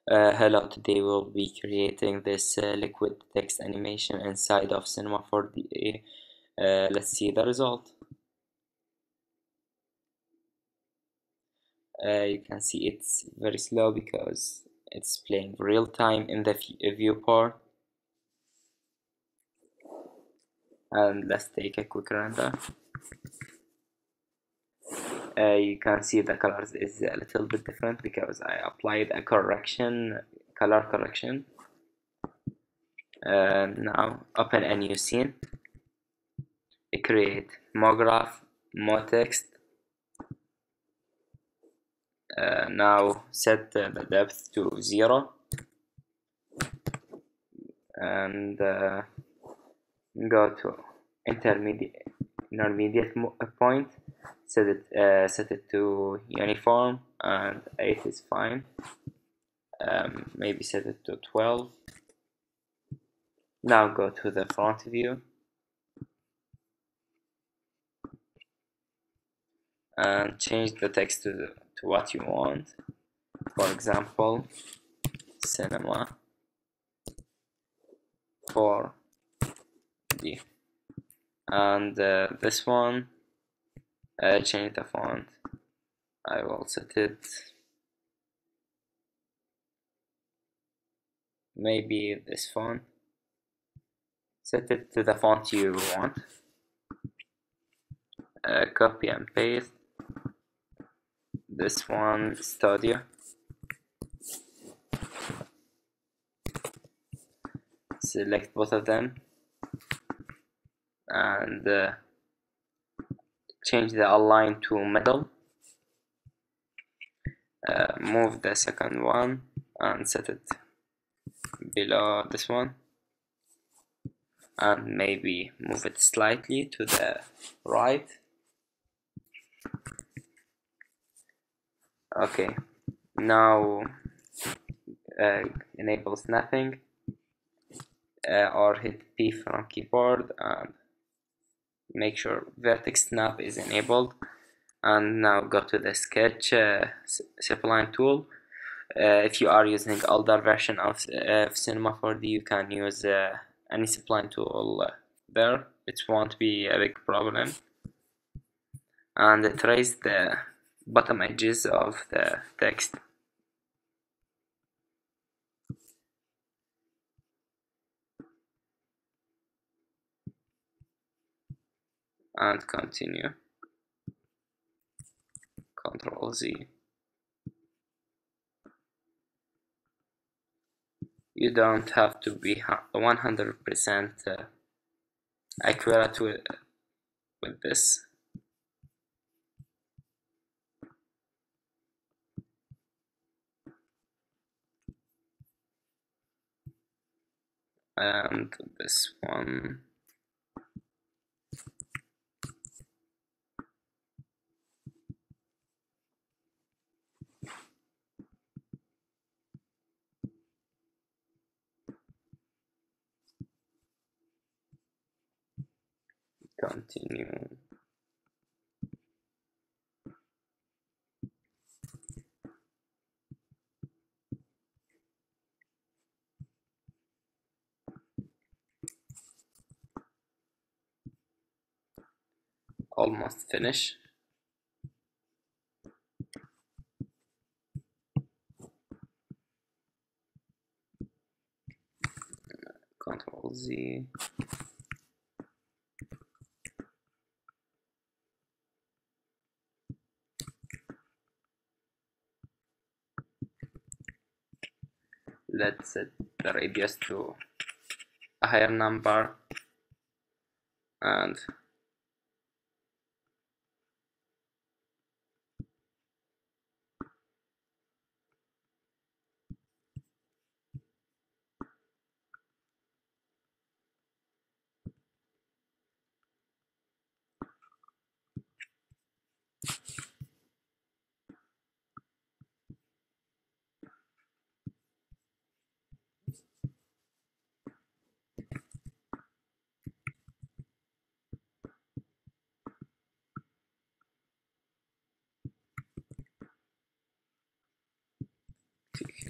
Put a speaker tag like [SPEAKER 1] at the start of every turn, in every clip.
[SPEAKER 1] Hello, today we'll be creating this liquid text animation inside of Cinema 4D. Let's see the result. You can see it's very slow because it's playing real time in the viewport. And let's take a quick render. You can see the colors is a little bit different because I applied a color correction. Now open a new scene. Create mograph, text. Now set the depth to 0 and go to intermediate point. Set it to uniform, and 8 is fine. Maybe set it to 12. Now go to the front view and change the text to what you want. For example, Cinema 4D. And this one, change the font. I will set it maybe this font. Set it to the font you want. Copy and paste. This one, Studio. Select both of them and change the align to middle. Move the second one and set it below this one, and maybe move it slightly to the right. Okay, now enable snapping, or hit P from keyboard and make sure vertex snap is enabled. And now go to the sketch spline tool. If you are using older version of Cinema 4D, you can use any spline tool there. It won't be a big problem. And trace the bottom edges of the text. And continue. Control Z. You don't have to be 100% accurate with this. And this one. Continue. Almost finish. Control Z. Let's set the radius to a higher number and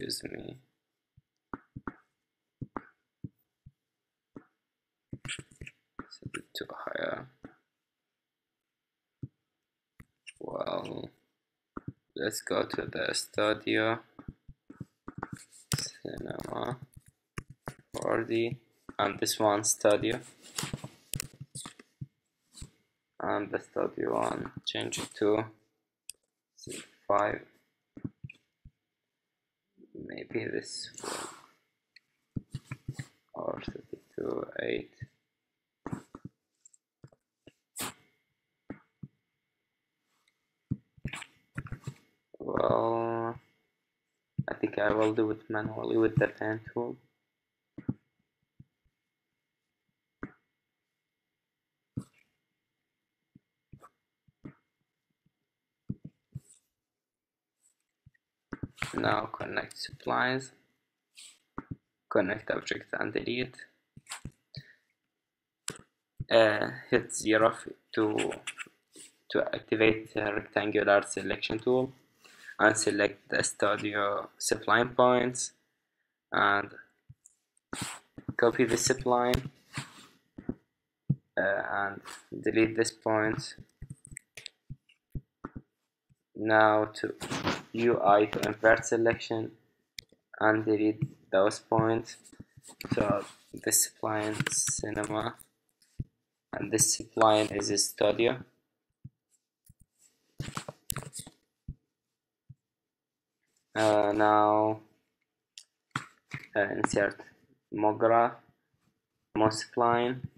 [SPEAKER 1] excuse me. Set it to higher. Well, let's go to the studio, cinema, 4D, and this one studio, and the studio one, change it to 5. Maybe this one, or set it to 8. Well, I think I will do it manually with the pen tool. Now connect supplies, connect object and delete. Hit 0 to activate the rectangular selection tool, and select the studio spline points and copy the spline and delete this point. Now to UI to invert selection and delete those points. So this spline cinema and this spline is a studio. Now insert mograph, spline,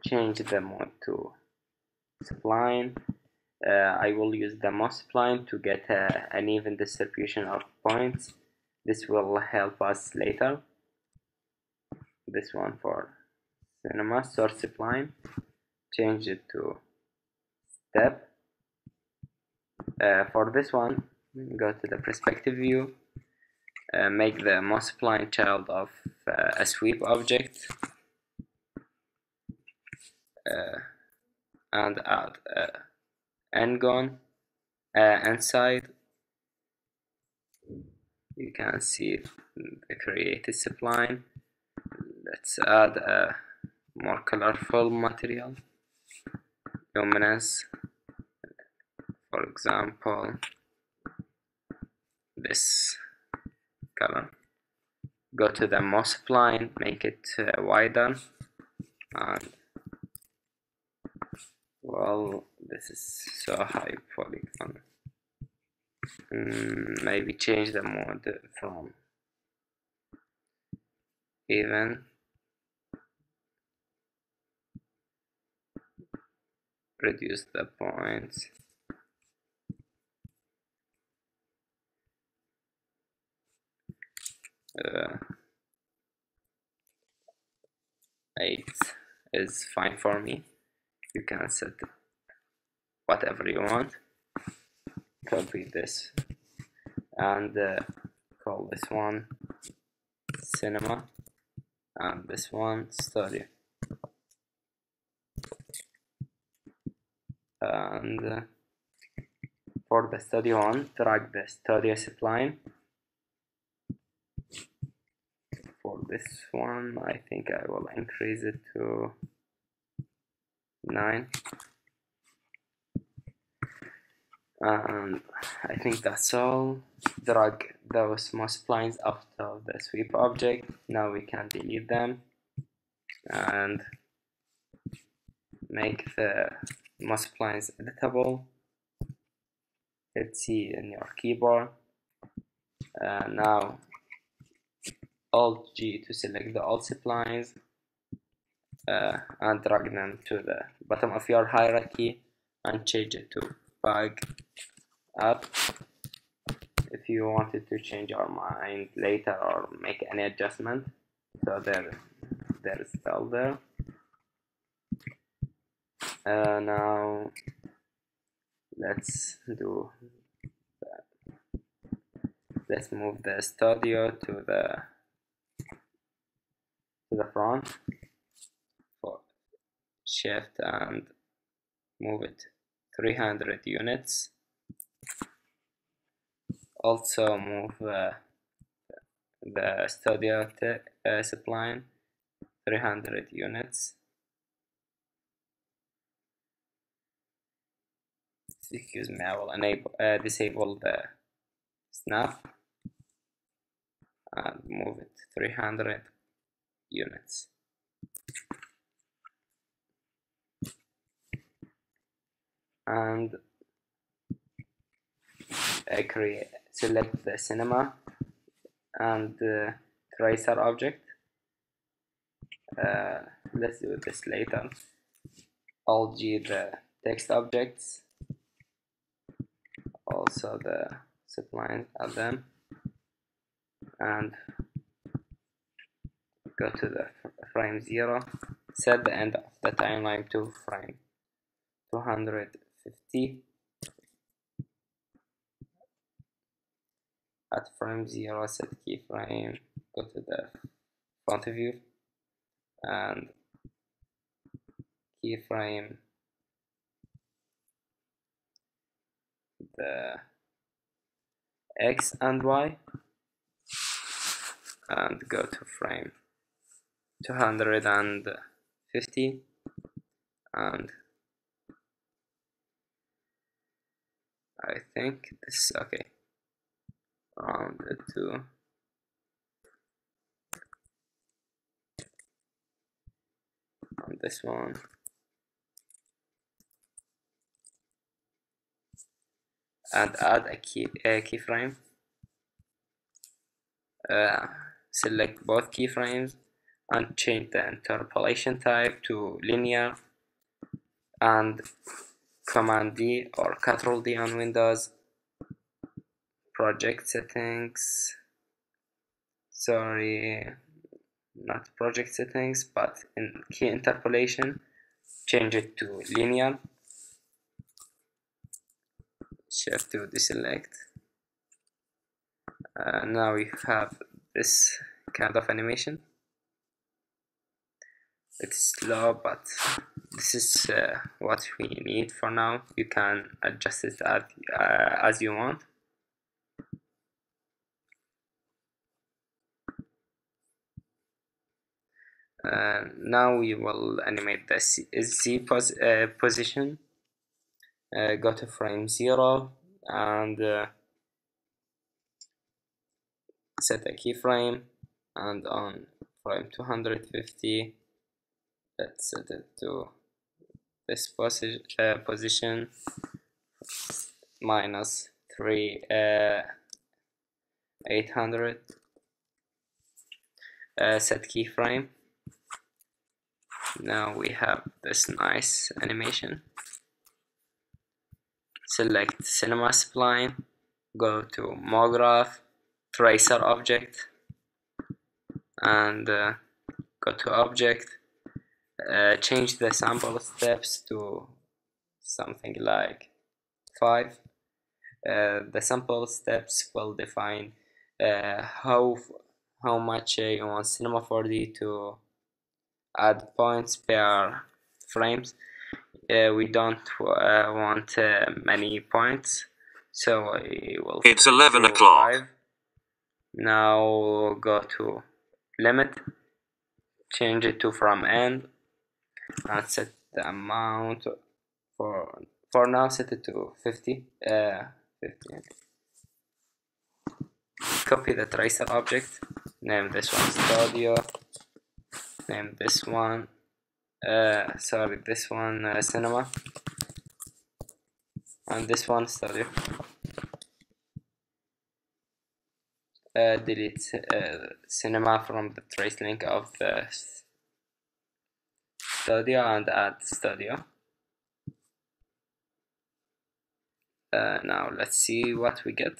[SPEAKER 1] change the mode to spline. I will use the spline to get an even distribution of points. This will help us later. This one for cinema, source spline, change it to step. For this one, go to the perspective view, make the spline child of a sweep object, and add n-gon inside. You can see the created spline. Let's add a more colorful material, luminance, for example this color. Go to the spline, make it wider, and well, this is so high polygon. Maybe change the mode from even, reduce the points, uh, 8 is fine for me. You can set whatever you want. Copy this and call this one cinema and this one studio, and for the studio one, drag the studio spline. For this one, I think I will increase it to 9, and I think that's all. Drag those splines out of the sweep object. Now we can delete them and make the splines editable. Hit C in your keyboard. Now Alt G to select the all splines and drag them to the bottom of your hierarchy and change it to bag up. If you wanted to change your mind later or make any adjustment, so there is still there. Now let's move the studio to the front. For shift and move it 300 units. Also move the studio spline, 300 units. Excuse me, I will disable the snap and move it 300 units. And select the cinema and tracer object. Let's do this later. Alt G the text objects, also the spline of them, and go to the frame 0. Set the end of the timeline to frame 250. At frame 0, set keyframe, go to the front view and keyframe the X and Y and go to frame 250 and I think this is okay. Round it to on this one. And add a keyframe. Select both keyframes and change the interpolation type to linear, and Command D or Ctrl D on Windows. Project settings, sorry, not project settings, but in key interpolation, change it to linear. Shift to deselect. Now we have this kind of animation. It's slow, but this is what we need for now. You can adjust it as you want. Now we will animate the Z position. Go to frame 0 and set a keyframe, and on frame 250 let's set it to this position minus 800. Set keyframe. Now we have this nice animation. Select cinema spline, go to mograph, tracer object, and go to object. Change the sample steps to something like 5. The sample steps will define how much you want Cinema 4D to add points per frames. We don't want many points, so we will.
[SPEAKER 2] It's 11 o'clock.
[SPEAKER 1] Now go to limit, change it to from end, and set the amount for now. Set it to 50. 50. Copy the tracer object. Name this one studio. Name this one. This one cinema, and this one studio. Delete cinema from the trace link of the studio and add studio. Now let's see what we get.